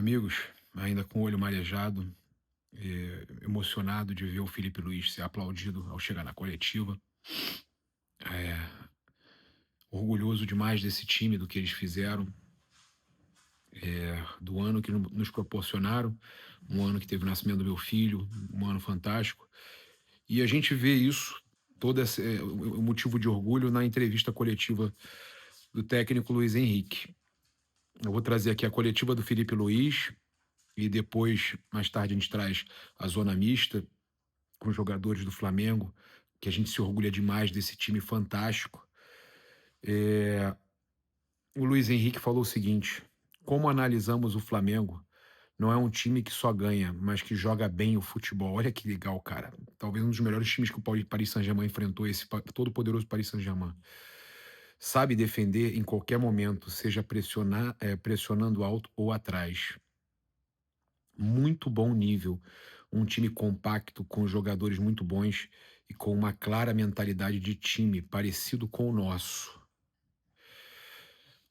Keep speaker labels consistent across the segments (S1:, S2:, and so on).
S1: amigos, ainda com o olho marejado, emocionado de ver o Felipe Luiz ser aplaudido ao chegar na coletiva. Orgulhoso demais desse time, do que eles fizeram, do ano que nos proporcionaram, um ano que teve o nascimento do meu filho, um ano fantástico. E a gente vê isso, todo o motivo de orgulho na entrevista coletiva do técnico Luiz Henrique. Eu vou trazer aqui a coletiva do Felipe Luiz e depois, mais tarde, a gente traz a zona mista com os jogadores do Flamengo, que a gente se orgulha demais desse time fantástico. O Luiz Henrique falou o seguinte: como analisamos o Flamengo, não é um time que só ganha, mas que joga bem o futebol. Olha que legal, cara. Talvez um dos melhores times que o Paris Saint-Germain enfrentou, esse todo poderoso Paris Saint-Germain. Sabe defender em qualquer momento, seja pressionando alto ou atrás. Muito bom nível. Um time compacto, com jogadores muito bons e com uma clara mentalidade de time, parecido com o nosso.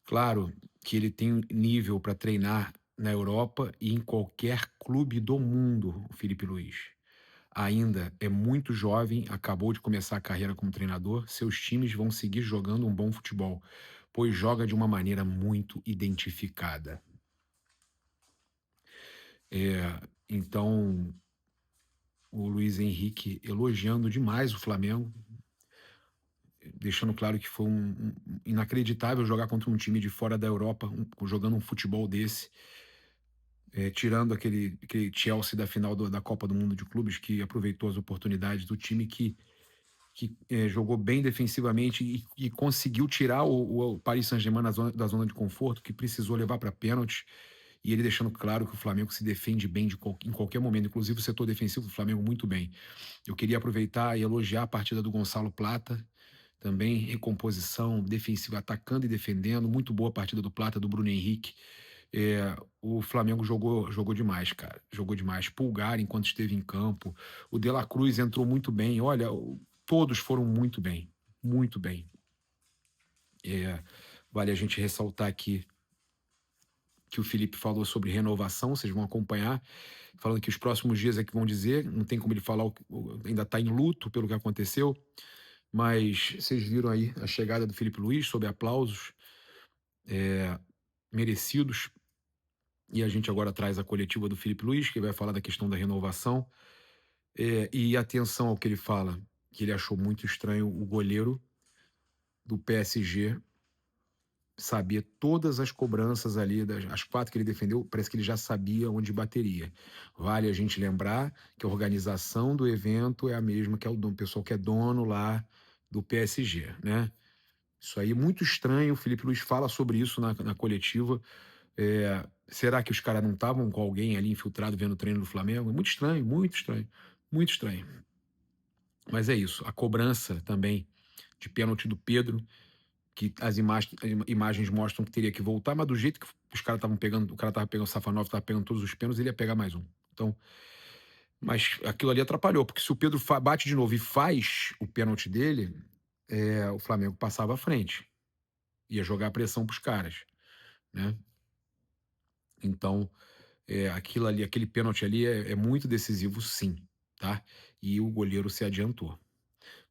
S1: Claro que ele tem nível para treinar na Europa e em qualquer clube do mundo, o Felipe Luiz. Ainda é muito jovem, acabou de começar a carreira como treinador, seus times vão seguir jogando um bom futebol, pois joga de uma maneira muito identificada. Então, o Luiz Henrique elogiando demais o Flamengo, deixando claro que foi inacreditável jogar contra um time de fora da Europa, jogando um futebol desse, tirando aquele Chelsea da final da Copa do Mundo de Clubes, que aproveitou as oportunidades do time que jogou bem defensivamente e conseguiu tirar o Paris Saint-Germain da zona de conforto, que precisou levar para pênalti, e ele deixando claro que o Flamengo se defende bem em qualquer momento, inclusive o setor defensivo do Flamengo muito bem. Eu queria aproveitar e elogiar a partida do Gonçalo Plata, também recomposição defensiva, atacando e defendendo, muito boa a partida do Plata, do Bruno Henrique. O Flamengo jogou demais, cara, jogou demais. Pulgar, enquanto esteve em campo, o De La Cruz entrou muito bem, olha, todos foram muito bem, muito bem. Vale a gente ressaltar aqui que o Felipe falou sobre renovação, vocês vão acompanhar, falando que os próximos dias é que vão dizer, não tem como ele falar, ainda está em luto pelo que aconteceu, mas vocês viram aí a chegada do Felipe Luiz, sob aplausos merecidos, e a gente agora traz a coletiva do Felipe Luiz, que vai falar da questão da renovação, e atenção ao que ele fala, que ele achou muito estranho o goleiro do PSG sabia todas as cobranças ali, as 4 que ele defendeu, parece que ele já sabia onde bateria. Vale a gente lembrar que a organização do evento é a mesma que é o pessoal que é dono lá do PSG, né? Isso aí é muito estranho, o Felipe Luiz fala sobre isso na coletiva. Será que os caras não estavam com alguém ali infiltrado vendo o treino do Flamengo? Muito estranho, muito estranho, muito estranho. Mas é isso, a cobrança também de pênalti do Pedro, que as imagens mostram que teria que voltar, mas do jeito que os caras estavam pegando, o cara estava pegando o Safanov, estava pegando todos os pênaltis, ele ia pegar mais um. Então, mas aquilo ali atrapalhou, porque se o Pedro bate de novo e faz o pênalti dele, o Flamengo passava à frente. Ia jogar a pressão pros caras, né? Então, aquilo ali, aquele pênalti ali é muito decisivo, sim, tá? E o goleiro se adiantou.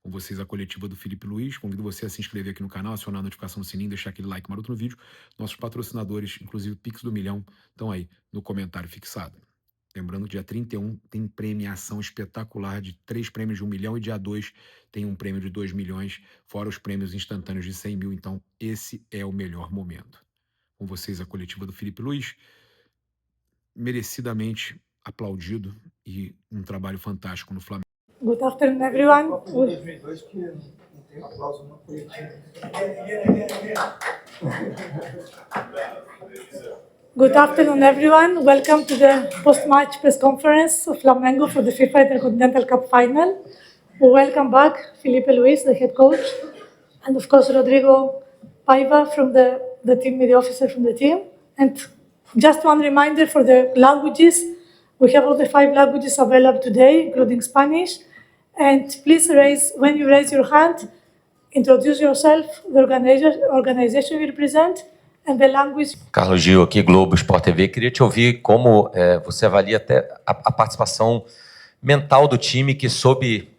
S1: Com vocês a coletiva do Felipe Luiz. Convido você a se inscrever aqui no canal, acionar a notificação do sininho, deixar aquele like maroto no vídeo. Nossos patrocinadores, inclusive Pix do Milhão, estão aí no comentário fixado. Lembrando, dia 31 tem premiação espetacular de 3 prêmios de 1 milhão e dia 2 tem um prêmio de 2 milhões, fora os prêmios instantâneos de 100 mil. Então, esse é o melhor momento. Com vocês a coletiva do Felipe Luiz, merecidamente aplaudido e um trabalho fantástico no Flamengo.
S2: Good afternoon, everyone. Good afternoon, everyone. Welcome to the post-match press conference of Flamengo for the FIFA Intercontinental Cup final. We welcome back Felipe Luis, the head coach, and of course Rodrigo Paiva from the team media officer from the team. And just one reminder for the languages, we have all the 5 languages available today, including Spanish. And please when you raise your hand, introduce yourself, the organization you represent, and the language.
S3: Carlos Gil aqui, Globo Sport TV. Queria te ouvir como você avalia até a participação mental do time que soube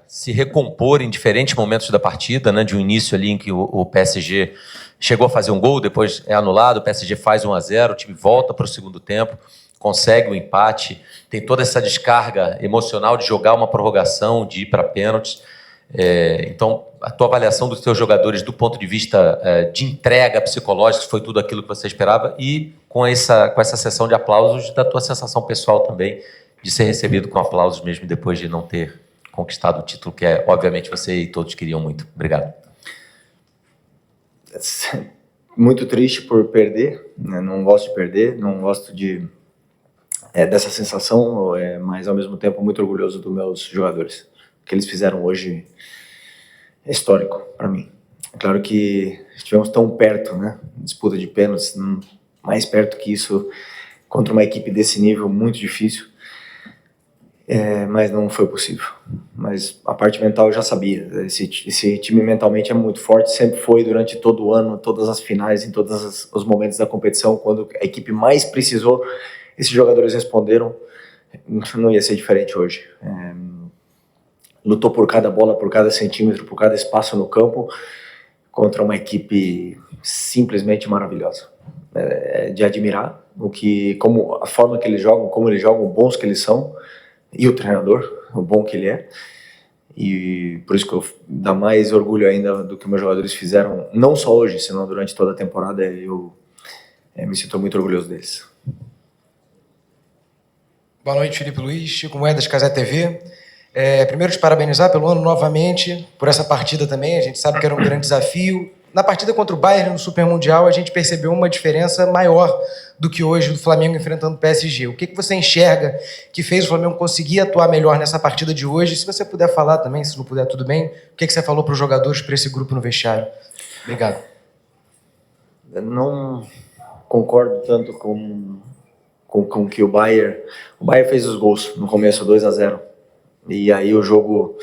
S3: se recompor em diferentes momentos da partida, né? De um início ali em que o PSG chegou a fazer um gol, depois é anulado, o PSG faz 1-0, o time volta para o segundo tempo, consegue o empate, tem toda essa descarga emocional de jogar uma prorrogação, de ir para pênaltis. Então, a tua avaliação dos teus jogadores do ponto de vista de entrega psicológica, se foi tudo aquilo que você esperava, e com essa sessão de aplausos, da tua sensação pessoal também, de ser recebido com aplausos mesmo depois de não ter conquistado o título que obviamente você e todos queriam muito. Obrigado.
S4: Muito triste por perder, né? Não gosto de perder, não gosto dessa sensação, mas ao mesmo tempo muito orgulhoso dos meus jogadores. O que eles fizeram hoje é histórico para mim. É claro que estivemos tão perto, né? Disputa de pênaltis, mais perto que isso, contra uma equipe desse nível, muito difícil. Mas não foi possível. Mas a parte mental eu já sabia. Esse time mentalmente é muito forte, sempre foi durante todo o ano, todas as finais, em todos os momentos da competição, quando a equipe mais precisou, esses jogadores responderam. Não ia ser diferente hoje. Lutou por cada bola, por cada centímetro, por cada espaço no campo, contra uma equipe simplesmente maravilhosa. De admirar a forma que eles jogam, como eles jogam, bons que eles são, e o treinador, o bom que ele é. E por isso que eu dá mais orgulho ainda do que meus jogadores fizeram, não só hoje, senão durante toda a temporada. Eu me sinto muito orgulhoso deles.
S5: Boa noite, Filipe Luís, Chico Moedas, Casé TV. Primeiro, te parabenizar pelo ano novamente, por essa partida também. A gente sabe que era um grande desafio. Na partida contra o Bayern no Super Mundial, a gente percebeu uma diferença maior do que hoje do Flamengo enfrentando o PSG. O que você enxerga que fez o Flamengo conseguir atuar melhor nessa partida de hoje? Se você puder falar também, se não puder, tudo bem. O que você falou para os jogadores, para esse grupo no vestiário? Obrigado.
S4: Eu não concordo tanto com que o Bayern fez os gols no começo, 2-0. E aí o jogo...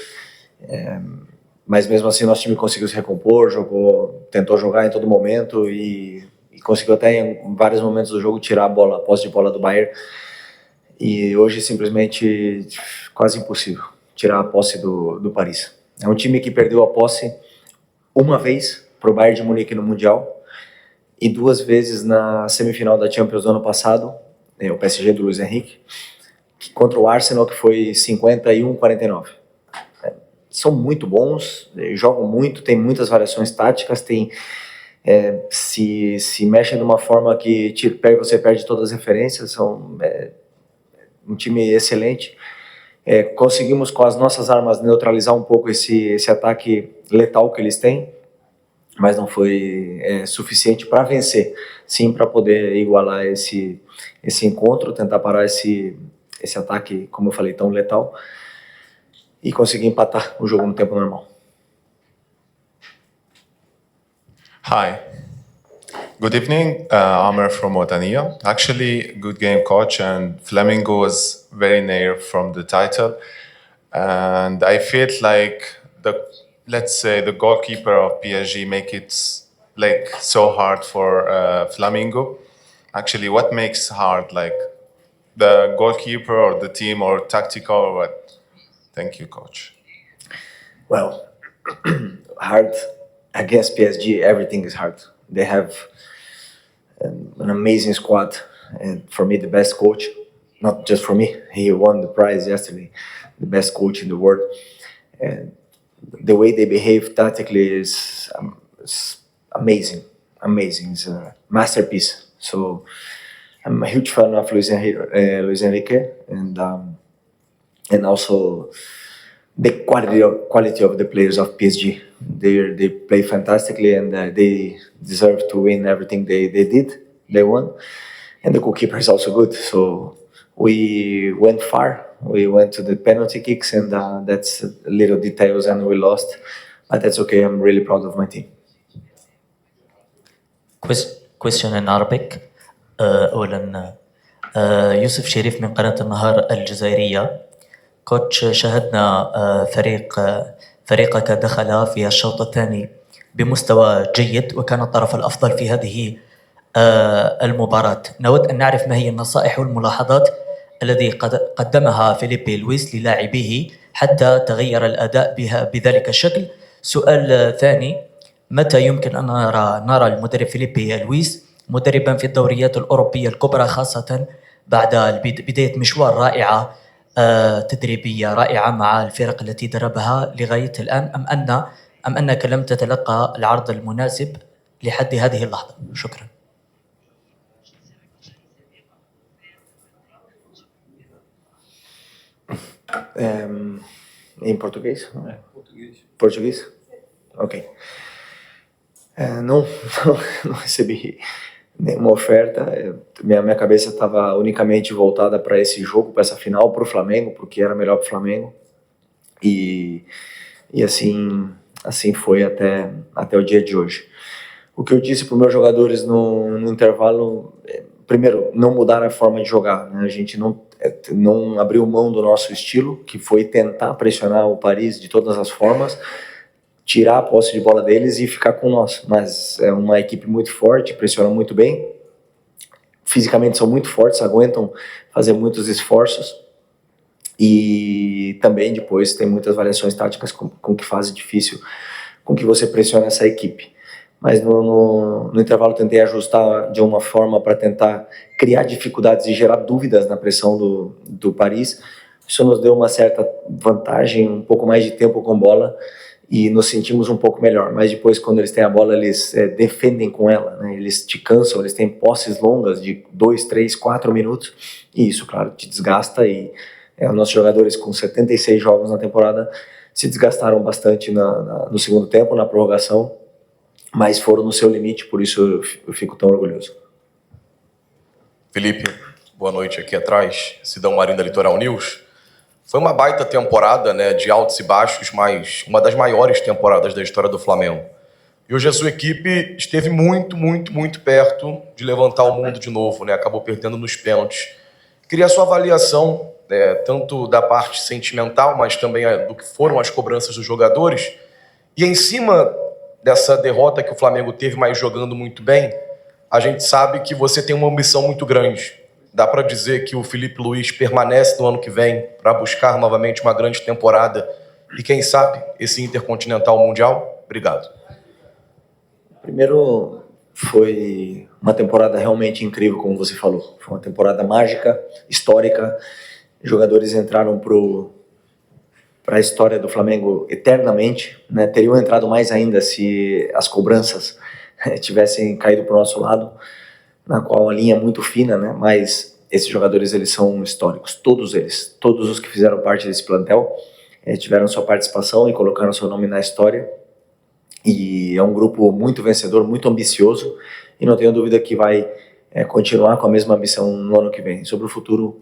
S4: Mas mesmo assim nosso time conseguiu se recompor, tentou jogar em todo momento e conseguiu até em vários momentos do jogo tirar a posse de bola do Bayern. E hoje simplesmente quase impossível tirar a posse do Paris. É um time que perdeu a posse uma vez para o Bayern de Munique no Mundial e 2 vezes na semifinal da Champions do ano passado, o PSG do Luiz Henrique, contra o Arsenal, que foi 51-49. São muito bons, jogam muito, tem muitas variações táticas, se mexem de uma forma que você perde todas as referências. São um time excelente. Conseguimos com as nossas armas neutralizar um pouco esse ataque letal que eles têm, mas não foi suficiente para vencer, sim, para poder igualar esse encontro, tentar parar esse ataque, como eu falei, tão letal, e conseguir empatar o jogo no tempo normal.
S6: Hi. Good evening. Amer from Watania. Actually, good game, coach, and Flamengo was very near from the title. And I felt like let's say the goalkeeper of PSG make it like so hard for Flamengo. Actually, what makes hard, like the goalkeeper or the team or tactical or what? Thank you, coach.
S4: Well, hard against PSG, everything is hard. They have an amazing squad, and for me, the best coach. Not just for me, he won the prize yesterday, the best coach in the world. And the way they behave tactically is amazing. It's a masterpiece. So I'm a huge fan of Luis Enrique, and also the quality of the players of PSG. They play fantastically, and they deserve to win everything they won. And the goalkeeper is also good. So we went far. We went to the penalty kicks, and that's little details, and we lost. But that's okay. I'm really proud of my team.
S7: Question in Arabic. أولا يوسف شريف من قناة النهار الجزائرية. كوتش، شاهدنا فريقك دخل في الشوط الثاني بمستوى جيد، وكان الطرف الأفضل في هذه المباراة. نود أن نعرف ما هي النصائح والملاحظات الذي قدمها فيليبي لويس للاعبيه حتى تغير الأداء بذلك الشكل. سؤال ثاني: متى يمكن أن نرى المدرب فيليبي لويس مدربا في الدوريات الأوروبية الكبرى، خاصة بعد بداية مشوار رائعة تدريبية رائعة مع الفرق التي دربها لغاية الآن، أم أنك لم تتلقى العرض المناسب لحد هذه اللحظة؟ شكرا.
S4: Em português? Português? Ok. Não recebi nenhuma oferta. Minha cabeça estava unicamente voltada para esse jogo, para essa final, para o Flamengo, porque era melhor para o Flamengo. E assim foi até o dia de hoje. O que eu disse para os meus jogadores no intervalo, primeiro, não mudar a forma de jogar, né? A gente não abriu mão do nosso estilo, que foi tentar pressionar o Paris de todas as formas, tirar a posse de bola deles e ficar com nós. Mas é uma equipe muito forte, pressiona muito bem, fisicamente são muito fortes, aguentam fazer muitos esforços e também depois tem muitas variações táticas com que faz difícil, com que você pressiona essa equipe. Mas no intervalo tentei ajustar de uma forma para tentar criar dificuldades e gerar dúvidas na pressão do Paris. Isso nos deu uma certa vantagem, um pouco mais de tempo com bola e nos sentimos um pouco melhor. Mas depois, quando eles têm a bola, eles defendem com ela, né? Eles te cansam, eles têm posses longas de 2, 3, 4 minutos e isso, claro, te desgasta. E nossos jogadores com 76 jogos na temporada se desgastaram bastante no segundo tempo, na prorrogação, mas foram no seu limite, por isso eu fico tão orgulhoso.
S8: Felipe, boa noite aqui atrás, Sidão Marinho da Litoral News. Foi uma baita temporada, né, de altos e baixos, mas uma das maiores temporadas da história do Flamengo. E hoje a sua equipe esteve muito, muito, muito perto de levantar o mundo de novo, né, acabou perdendo nos pênaltis. Queria a sua avaliação, tanto da parte sentimental, mas também do que foram as cobranças dos jogadores. E em cima dessa derrota que o Flamengo teve, mas jogando muito bem, a gente sabe que você tem uma ambição muito grande. Dá para dizer que o Filipe Luís permanece no ano que vem para buscar novamente uma grande temporada e, quem sabe, esse Intercontinental Mundial? Obrigado. Primeiro,
S4: foi uma temporada realmente incrível, como você falou. Foi uma temporada mágica, histórica. Jogadores entraram para a história do Flamengo eternamente, né? Teriam entrado mais ainda se as cobranças tivessem caído para o nosso lado, na qual a linha é muito fina, né? Mas esses jogadores, eles são históricos, todos eles, todos os que fizeram parte desse plantel tiveram sua participação e colocaram seu nome na história, e é um grupo muito vencedor, muito ambicioso, e não tenho dúvida que vai continuar com a mesma ambição no ano que vem. Sobre o futuro,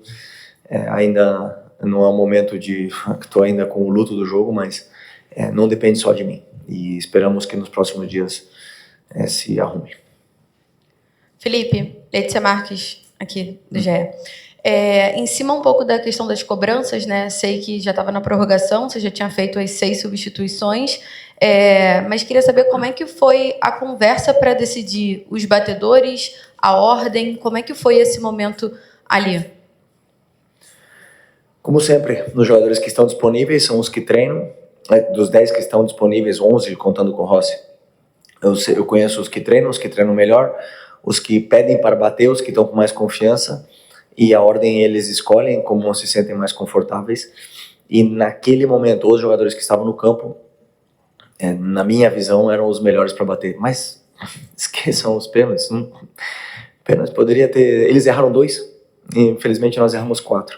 S4: ainda não é um momento estou ainda com o luto do jogo, mas não depende só de mim. E esperamos que nos próximos dias se arrume.
S9: Felipe, Letícia Marques, aqui do GE. Em cima um pouco da questão das cobranças, né? Sei que já estava na prorrogação, você já tinha feito as 6 substituições, mas queria saber como é que foi a conversa para decidir os batedores, a ordem, como é que foi esse momento ali?
S4: Como sempre, os jogadores que estão disponíveis são os que treinam. Dos 10 que estão disponíveis, 11 contando com o Rossi. Eu conheço os que treinam melhor, os que pedem para bater, os que estão com mais confiança, e a ordem eles escolhem como se sentem mais confortáveis. E naquele momento, os jogadores que estavam no campo, na minha visão, eram os melhores para bater. Mas esqueçam os pênaltis. Pênaltis poderia ter... Eles erraram 2, e infelizmente nós erramos 4.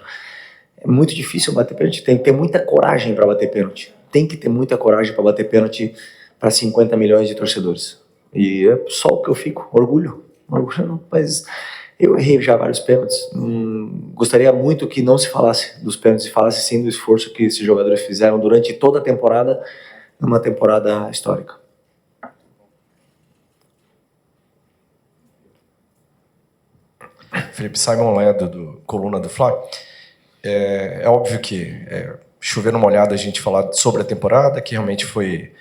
S4: É muito difícil bater pênalti, tem que ter muita coragem para bater pênalti. Tem que ter muita coragem para bater pênalti para 50 milhões de torcedores. E é só o que eu fico, orgulho não, mas eu errei já vários pênaltis. Gostaria muito que não se falasse dos pênaltis, falasse sim do esforço que esses jogadores fizeram durante toda a temporada, numa temporada histórica.
S10: Felipe, Simon Ledo, do Coluna do Fla. É óbvio que chover numa olhada a gente falar sobre a temporada, que realmente foi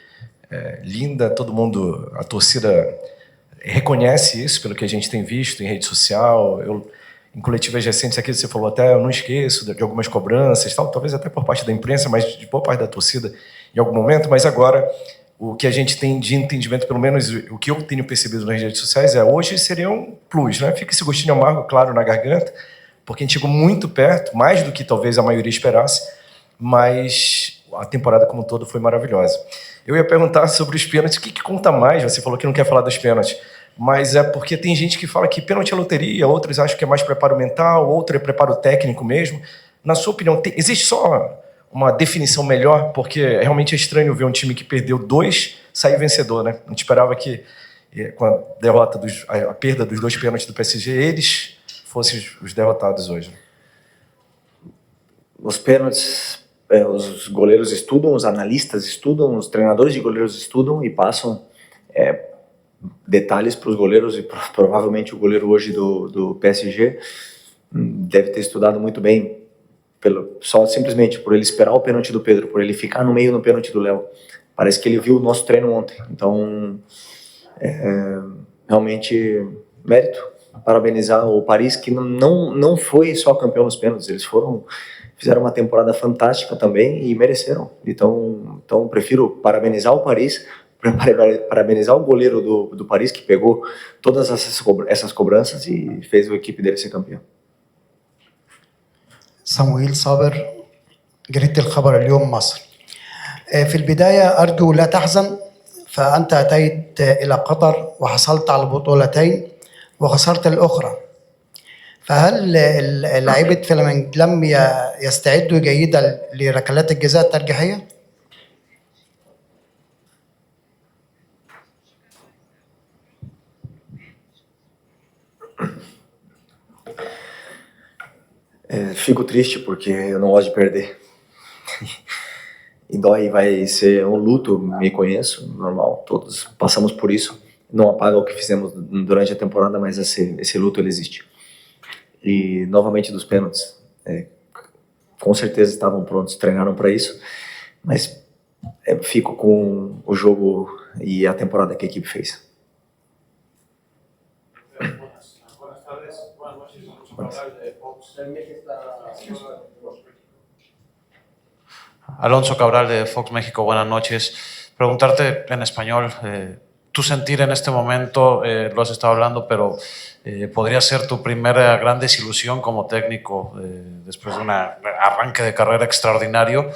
S10: linda, todo mundo, a torcida reconhece isso pelo que a gente tem visto em rede social. Em coletivas recentes aqui você falou até, eu não esqueço de algumas cobranças, tal, talvez até por parte da imprensa, mas de boa parte da torcida em algum momento, mas agora o que a gente tem de entendimento, pelo menos o que eu tenho percebido nas redes sociais hoje seria um plus, né? Fica esse gostinho amargo, claro, na garganta, porque a gente chegou muito perto, mais do que talvez a maioria esperasse, mas a temporada como um todo foi maravilhosa. Eu ia perguntar sobre os pênaltis, o que conta mais? Você falou que não quer falar dos pênaltis, mas é porque tem gente que fala que pênalti é loteria, outros acham que é mais preparo mental, outro é preparo técnico mesmo. Na sua opinião, existe só uma definição melhor? Porque realmente é estranho ver um time que perdeu 2 sair vencedor, né? A gente esperava que, com a derrota, a perda dos 2 pênaltis do PSG, eles fossem os derrotados hoje.
S4: Os pênaltis, os goleiros estudam, os analistas estudam, os treinadores de goleiros estudam e passam detalhes para os goleiros, e provavelmente o goleiro hoje do PSG deve ter estudado muito bem, só simplesmente por ele esperar o pênalti do Pedro, por ele ficar no meio no pênalti do Léo. Parece que ele viu o nosso treino ontem. Então, realmente, mérito. Parabenizar o Paris, que não foi só campeão nos pênaltis, eles fizeram uma temporada fantástica também e mereceram. Então prefiro parabenizar o Paris, parabenizar o goleiro do Paris, que pegou todas essas cobranças e fez a equipe dele ser campeão.
S11: صموئيل صابر، جريدة الخبر اليوم مصر. في البداية أرجو لا تحزن، فأنت أتيت إلى قطر وحصلت على بطولتين وخسرت الأخرى، فهل لاعيبة فلامينج لم يستعدوا جيدا لركلات الجزاء الترجيحية؟
S4: Fico triste porque eu não gosto de perder. E dói, vai ser um luto, me conheço, normal, todos passamos por isso. Não apaga o que fizemos durante a temporada, mas esse luto ele existe. E novamente dos pênaltis, com certeza estavam prontos, treinaram para isso, mas fico com o jogo e a temporada que a equipe fez.
S12: Alonso Cabral de Fox México, buenas noches. Preguntarte en español, tu sentir en este momento, lo has estado hablando, pero podría ser tu primera gran desilusión como técnico después de un arranque de carrera extraordinario.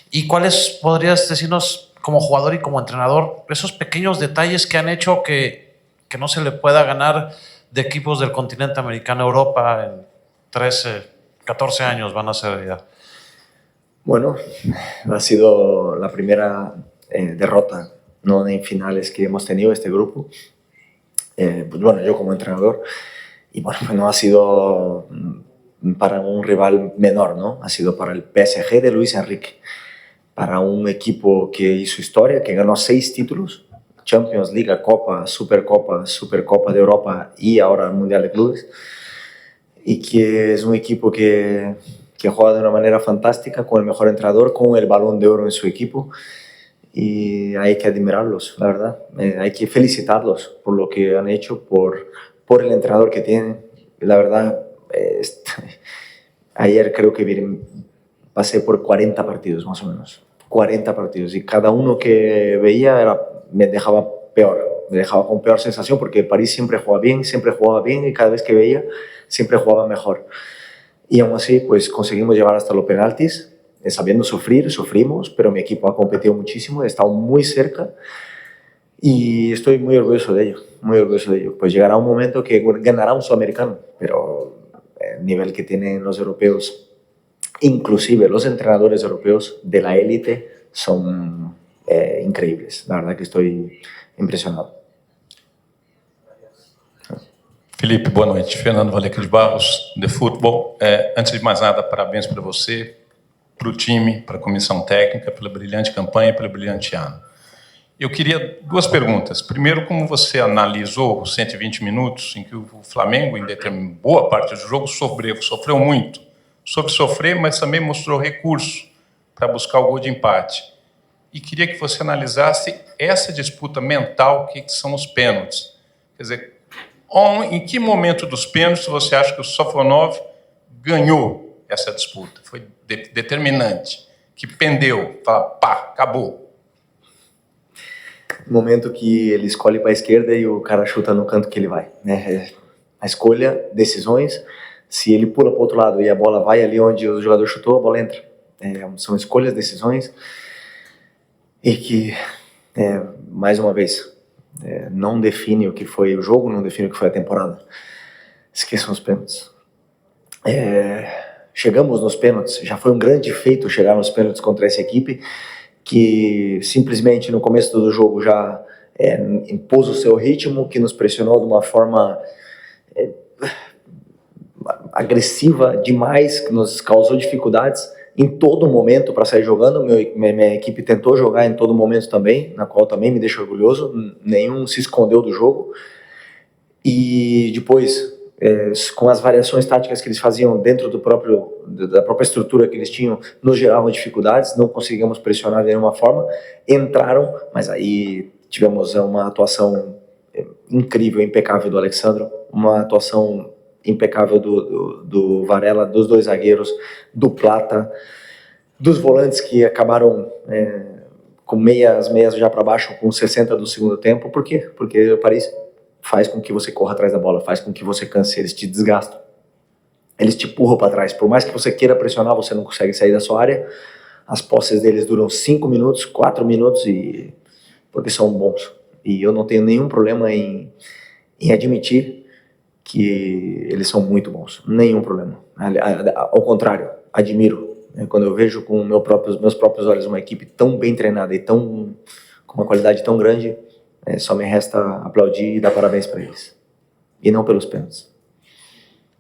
S12: ¿Y cuáles podrías decirnos como jugador y como entrenador esos pequeños detalles que han hecho que no se le pueda ganar de equipos del continente americano a Europa en 13, 14 años van a ser ya?
S4: Bueno, ha sido la primera derrota, no en finales que hemos tenido este grupo. Pues bueno, yo como entrenador, y bueno, no ha sido para un rival menor, ¿no? Ha sido para el PSG de Luis Enrique, para un equipo que hizo historia, que ganó 6 títulos, Champions League, Copa, Supercopa de Europa y ahora el Mundial de Clubes, y que es un equipo que juega de una manera fantástica, con el mejor entrenador, con el Balón de Oro en su equipo, y hay que admirarlos, la verdad. Hay que felicitarlos por lo que han hecho, por el entrenador que tienen. La verdad, ayer creo que pasé por 40 partidos más o menos, 40 partidos, y cada uno que veía me dejaba peor, me dejaba con peor sensación, porque París siempre jugaba bien, y cada vez que veía siempre jugaba mejor. Y aún así, pues conseguimos llevar hasta los penaltis, sabiendo sufrimos, pero mi equipo ha competido muchísimo, he estado muy cerca y estoy muy orgulloso de ello, Pues llegará un momento que ganará un sudamericano, pero el nivel que tienen los europeos, inclusive los entrenadores europeos de la élite, son increíbles. La verdad que estoy impressionado.
S13: Felipe, boa noite. Fernando Valecas Barros, de Futebol. Antes de mais nada, parabéns para você, para o time, para a comissão técnica, pela brilhante campanha e pelo brilhante ano. Eu queria 2 perguntas. Primeiro, como você analisou os 120 minutos em que o Flamengo, em boa parte do jogo, sofreu muito. Soube sofrer, mas também mostrou recurso para buscar o gol de empate. E queria que você analisasse essa disputa mental que são os pênaltis. Quer dizer, em que momento dos pênaltis você acha que o Sofonov ganhou essa disputa? Foi determinante, que pendeu, fala, pá, acabou.
S4: No momento que ele escolhe para a esquerda e o cara chuta no canto que ele vai, né? A escolha, decisões, se ele pula para o outro lado e a bola vai ali onde o jogador chutou, a bola entra. São escolhas, decisões, e que, mais uma vez, não define o que foi o jogo, não define o que foi a temporada. Esqueçam os pênaltis. Chegamos nos pênaltis, já foi um grande feito chegar nos pênaltis contra essa equipe, que simplesmente no começo do jogo já impôs o seu ritmo, que nos pressionou de uma forma agressiva demais, que nos causou dificuldades em todo momento para sair jogando. Minha equipe tentou jogar em todo momento também, na qual também me deixa orgulhoso, nenhum se escondeu do jogo. E depois, com as variações táticas que eles faziam dentro da própria estrutura que eles tinham, nos geravam dificuldades, não conseguíamos pressionar de nenhuma forma, entraram, mas aí tivemos uma atuação incrível, impecável do Alexandro, uma atuação impecável do Varela, dos dois zagueiros, do Plata, dos volantes que acabaram com as meias já para baixo, com 60 do segundo tempo. Por quê? Porque o Paris faz com que você corra atrás da bola, faz com que você canse, eles te desgastam, eles te empurram para trás. Por mais que você queira pressionar, você não consegue sair da sua área. As posses deles duram 5 minutos, 4 minutos, porque são bons. E eu não tenho nenhum problema em admitir que eles são muito bons, nenhum problema. Ao contrário, admiro. Quando eu vejo com meus próprios olhos uma equipe tão bem treinada e com uma qualidade tão grande, só me resta aplaudir e dar parabéns para eles. E não pelos pênaltis.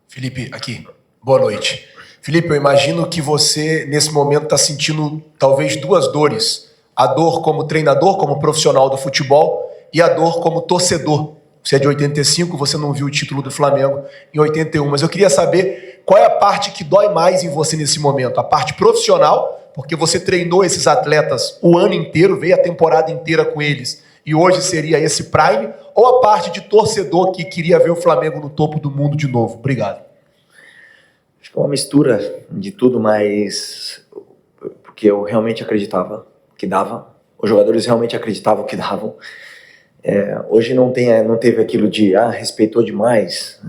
S14: Felipe, aqui. Boa noite. Felipe, eu imagino que você, nesse momento, está sentindo talvez duas dores. A dor como treinador, como profissional do futebol, e a dor como torcedor. Você é de 85, você não viu o título do Flamengo em 81, mas eu queria saber qual é a parte que dói mais em você nesse momento. A parte profissional, porque você treinou esses atletas o ano inteiro, veio a temporada inteira com eles, e hoje seria esse prime, ou a parte de torcedor que queria ver o Flamengo no topo do mundo de novo? Obrigado.
S4: Acho que é uma mistura de tudo, mas porque eu realmente acreditava que dava, os jogadores realmente acreditavam que davam. Hoje não teve aquilo de respeitou demais,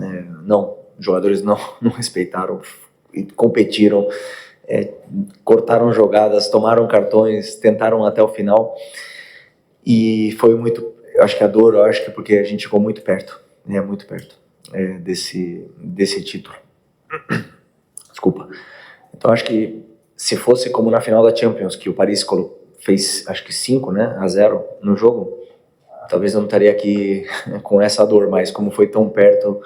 S4: não, os jogadores não respeitaram, competiram, cortaram jogadas, tomaram cartões, tentaram até o final, e foi muito, eu acho que a dor, porque a gente ficou muito perto, muito perto desse título. Desculpa. Então acho que se fosse como na final da Champions, que o Paris fez acho que 5-0 no jogo, talvez eu não estaria aqui com essa dor, mas como foi tão perto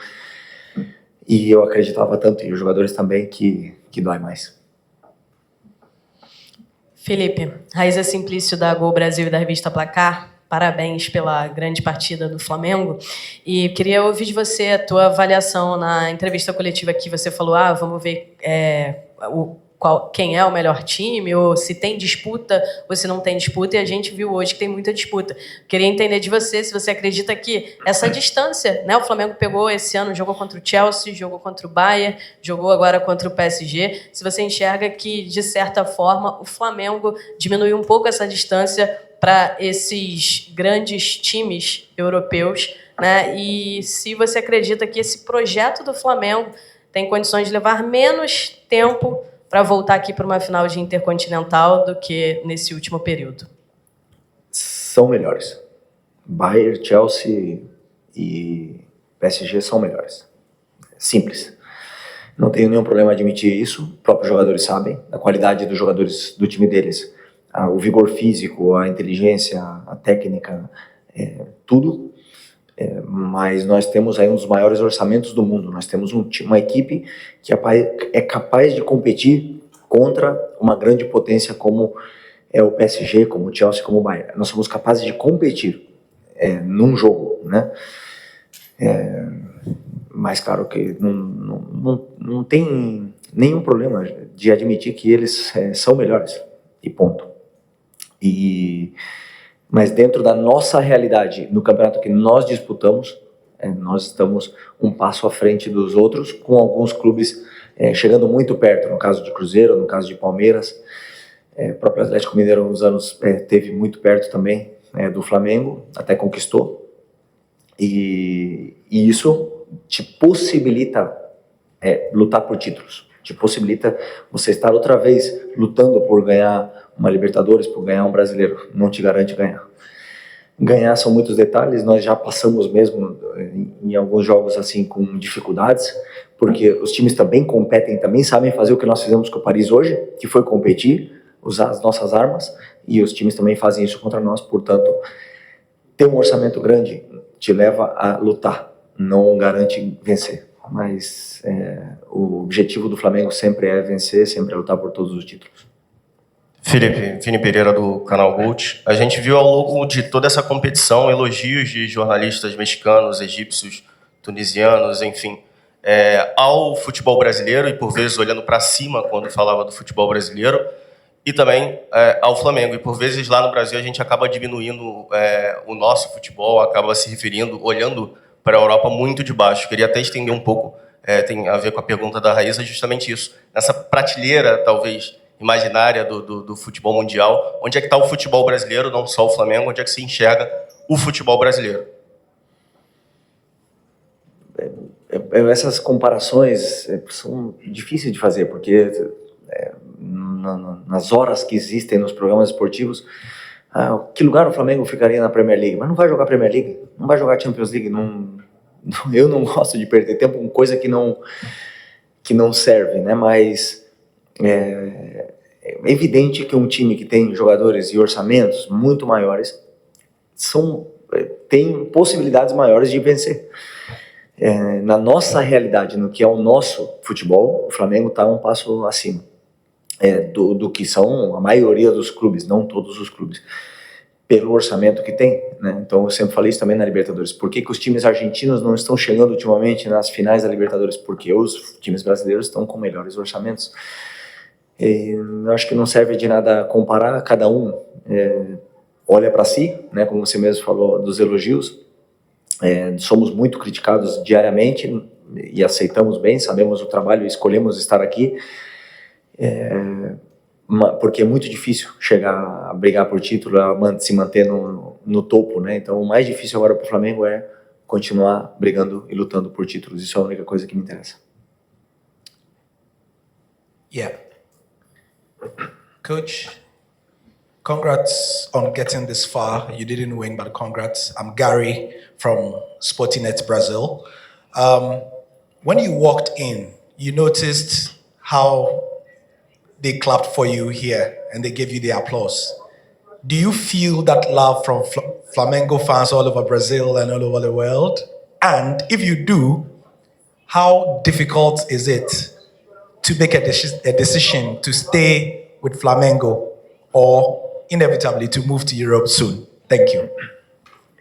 S4: e eu acreditava tanto, e os jogadores também, que dói mais.
S15: Felipe, Raíza Simplício da Gol Brasil e da revista Placar, parabéns pela grande partida do Flamengo. E queria ouvir de você a tua avaliação na entrevista coletiva que você falou, vamos ver quem é o melhor time, ou se tem disputa ou se não tem disputa, e a gente viu hoje que tem muita disputa. Queria entender de você se você acredita que essa distância, né, o Flamengo pegou esse ano, jogou contra o Chelsea, jogou contra o Bayern, jogou agora contra o PSG, se você enxerga que, de certa forma, o Flamengo diminuiu um pouco essa distância para esses grandes times europeus, né, e se você acredita que esse projeto do Flamengo tem condições de levar menos tempo para voltar aqui para uma final de Intercontinental do que nesse último período.
S4: São melhores. Bayern, Chelsea e PSG são melhores. Simples. Não tenho nenhum problema em admitir isso. Os próprios jogadores sabem a qualidade dos jogadores do time deles. O vigor físico, a inteligência, a técnica, tudo. Mas nós temos aí um dos maiores orçamentos do mundo. Nós temos uma equipe que é capaz de competir contra uma grande potência como é o PSG, como o Chelsea, como o Bayern. Nós somos capazes de competir num jogo, né? Mas claro que não tem nenhum problema de admitir que eles são melhores, e ponto. Mas dentro da nossa realidade, no campeonato que nós disputamos, Nós estamos um passo à frente dos outros, com alguns clubes chegando muito perto, no caso de Cruzeiro, no caso de Palmeiras. O próprio Atlético Mineiro, há uns anos, teve muito perto também do Flamengo, até conquistou. E isso te possibilita lutar por títulos. Te possibilita você estar outra vez lutando por ganhar uma Libertadores, por ganhar um brasileiro. Não te garante ganhar. Ganhar são muitos detalhes, nós já passamos mesmo em alguns jogos assim com dificuldades, porque os times também competem, também sabem fazer o que nós fizemos com o Paris hoje, que foi competir, usar as nossas armas, e os times também fazem isso contra nós. Portanto, ter um orçamento grande te leva a lutar, não garante vencer. Mas o objetivo do Flamengo sempre é vencer, sempre é lutar por todos os títulos.
S16: Felipe, Vini Pereira do canal Gold. A gente viu ao longo de toda essa competição elogios de jornalistas mexicanos, egípcios, tunisianos, enfim, ao futebol brasileiro e por vezes olhando para cima quando falava do futebol brasileiro e também ao Flamengo. E por vezes lá no Brasil a gente acaba diminuindo o nosso futebol, acaba se referindo, olhando para a Europa muito de baixo. Queria até estender um pouco, tem a ver com a pergunta da Raíssa, justamente isso. Nessa prateleira, talvez, imaginária do futebol mundial, onde é que está o futebol brasileiro, não só o Flamengo, onde é que se enxerga o futebol brasileiro?
S4: Essas comparações são difíceis de fazer, porque nas horas que existem nos programas esportivos, que lugar o Flamengo ficaria na Premier League? Mas não vai jogar Premier League, não vai jogar Champions League, eu não gosto de perder tempo com coisa que não serve, né? Mas é evidente que um time que tem jogadores e orçamentos muito maiores tem possibilidades maiores de vencer. Na nossa realidade, no que é o nosso futebol, o Flamengo está um passo acima do que são a maioria dos clubes, não todos os clubes, pelo orçamento que tem, né? Então eu sempre falei isso também na Libertadores. Por que os times argentinos não estão chegando ultimamente nas finais da Libertadores? Porque os times brasileiros estão com melhores orçamentos. Eu acho que não serve de nada comparar, cada um olha para si, né? Como você mesmo falou dos elogios. Somos muito criticados diariamente e aceitamos bem, sabemos o trabalho e escolhemos estar aqui, porque é muito difícil chegar a brigar por título, se manter no topo, né? Então o mais difícil agora para o Flamengo é continuar brigando e lutando por títulos. Isso é a única coisa que me interessa.
S17: Yeah. Coach, congrats on getting this far. You didn't win, but congrats. I'm Gary from Sportinet Brazil. When you walked in, you noticed how they clapped for you here and they gave you the applause. Do you feel that love from Flamengo fans all over Brazil and all over the world? And if you do, how difficult is it to make a decision to stay with Flamengo or inevitably to move to Europe soon? Thank you.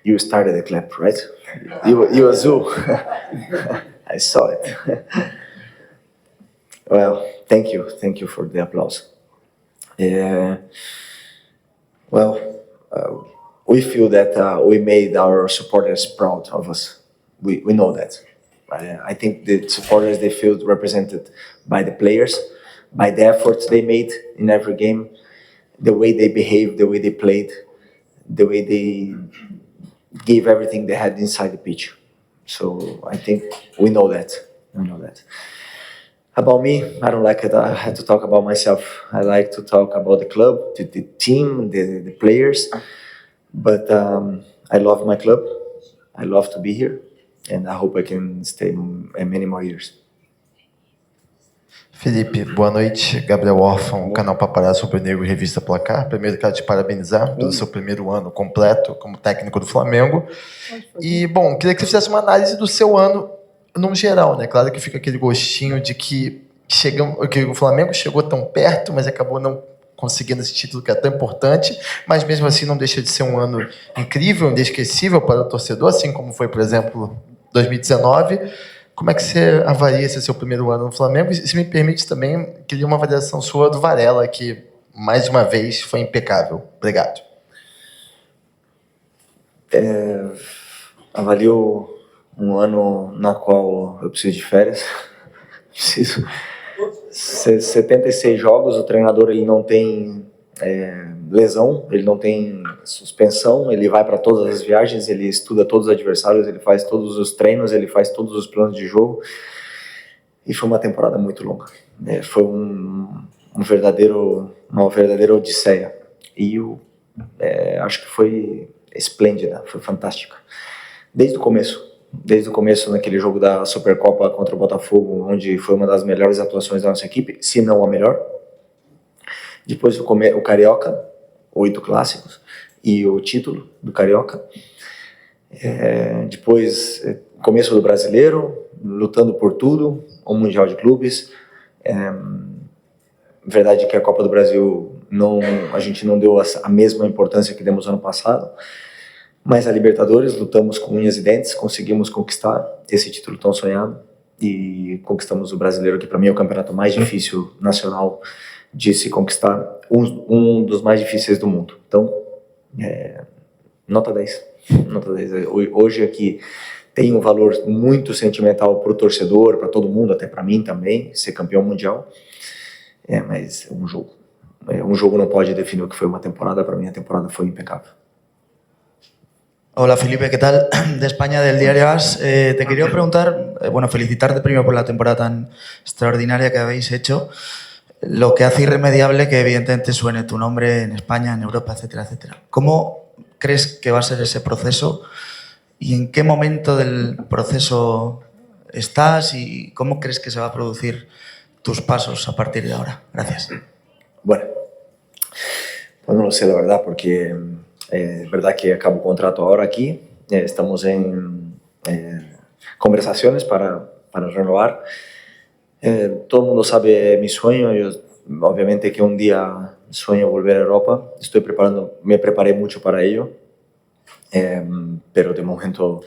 S4: You started the clap, right? You Azul. I saw it. Well, thank you for the applause. We feel that we made our supporters proud of us. We know that. I think the supporters, they feel represented by the players, by the efforts they made in every game, the way they behaved, the way they played, the way they gave everything they had inside the pitch. So I think we know that. About me, I don't like it. I have to talk about myself. I like to talk about the club, the team, the players. But I love my club. I love to be here. And I hope I can stay many more years.
S18: Felipe, boa noite. Gabriel Orfan, canal Paparazzo Rubro Negro e Revista Placar. Primeiro, quero te parabenizar pelo seu primeiro ano completo como técnico do Flamengo. E, bom, queria que você fizesse uma análise do seu ano no geral, né? Claro que fica aquele gostinho de que o Flamengo chegou tão perto, mas acabou não conseguindo esse título que é tão importante, mas mesmo assim não deixa de ser um ano incrível, inesquecível para o torcedor, assim como foi, por exemplo, 2019. Como é que você avalia esse seu primeiro ano no Flamengo? E, se me permite também, queria uma avaliação sua do Varela, que mais uma vez foi impecável. Obrigado.
S4: Avalio um ano na qual eu preciso de férias. Preciso 76 jogos, o treinador ele não tem lesão, ele não tem suspensão, ele vai para todas as viagens, ele estuda todos os adversários, ele faz todos os treinos, ele faz todos os planos de jogo. E foi uma temporada muito longa. Foi uma verdadeira odisseia. E eu acho que foi esplêndida, foi fantástica. Desde o começo naquele jogo da Supercopa contra o Botafogo, onde foi uma das melhores atuações da nossa equipe, se não a melhor. Depois o Carioca, 8 clássicos, e o título do Carioca. Depois, começo do Brasileiro, lutando por tudo, o Mundial de Clubes. Verdade que a Copa do Brasil a gente não deu a mesma importância que demos ano passado, mas a Libertadores lutamos com unhas e dentes, conseguimos conquistar esse título tão sonhado e conquistamos o Brasileiro, que para mim é o campeonato mais difícil nacional de se conquistar, um dos mais difíceis do mundo. Então, nota 10. Nota 10. Hoje aqui tem um valor muito sentimental para o torcedor, para todo mundo, até para mim também, ser campeão mundial. Mas um jogo. Um jogo não pode definir o que foi uma temporada. Para mim, a temporada foi impecável.
S19: Hola Felipe, ¿qué tal? De España, del diario AS. Te quería preguntar, felicitarte primero por la temporada tan extraordinaria que habéis hecho. Lo que hace irremediable que evidentemente suene tu nombre en España, en Europa, etcétera, etcétera. ¿Cómo crees que va a ser ese proceso y en qué momento del proceso estás y cómo crees que se va a producir tus pasos a partir de ahora? Gracias.
S4: Bueno, pues no lo sé la verdad, porque es verdad que acabo el contrato ahora aquí, estamos en conversaciones para renovar. Todo el mundo sabe mi sueño, yo obviamente que un día sueño volver a Europa, me preparé mucho para ello, pero de momento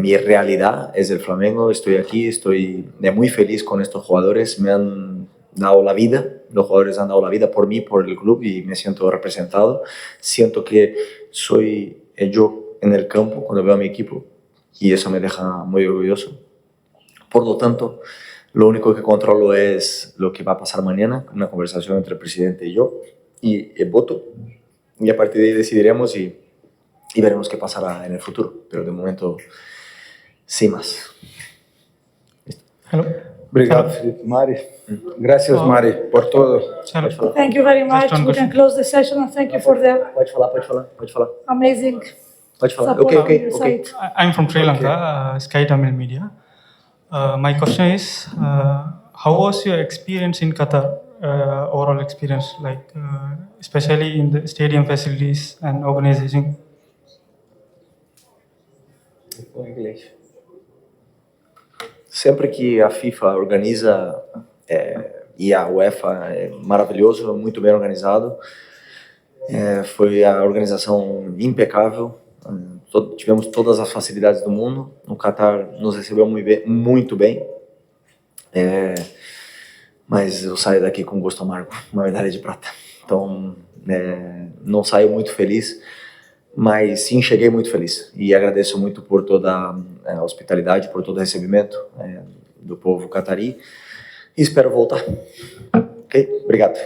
S4: mi realidad es el Flamengo, estoy aquí, estoy muy feliz con estos jugadores, me han dado la vida, los jugadores han dado la vida por mí, por el club y me siento representado, siento que soy yo en el campo cuando veo a mi equipo y eso me deja muy orgulloso. Por lo tanto, lo único que controlo es lo que va a pasar mañana, una conversación entre el presidente y yo, y el voto. Y a partir de ahí decidiremos y veremos qué pasará en el futuro. Pero de momento, sin más.
S20: Hello.
S21: Obrigado, Felipe. Mari. Gracias, Mari, por todo.
S2: Thank you very much. We can close the session and thank you for the
S4: Pode falar.
S2: amazing
S4: Pode falar.
S2: support
S4: Okay.
S2: on your side.
S20: I'm from Sri Lanka, Sky Tamil Media. My question is, how was your experience in Qatar, overall experience, especially in the stadium facilities and organization?
S4: Em inglês. Sempre que a FIFA organiza e a UEFA é maravilhoso, muito bem organizado. Foi a organização impecável. Tivemos todas as facilidades do mundo. O Qatar nos recebeu muito bem. Mas eu saio daqui com gosto amargo, uma medalha de prata. Então, não saio muito feliz, mas sim cheguei muito feliz. E agradeço muito por toda a hospitalidade, por todo o recebimento do povo catarí. E espero voltar. Ok? Obrigado.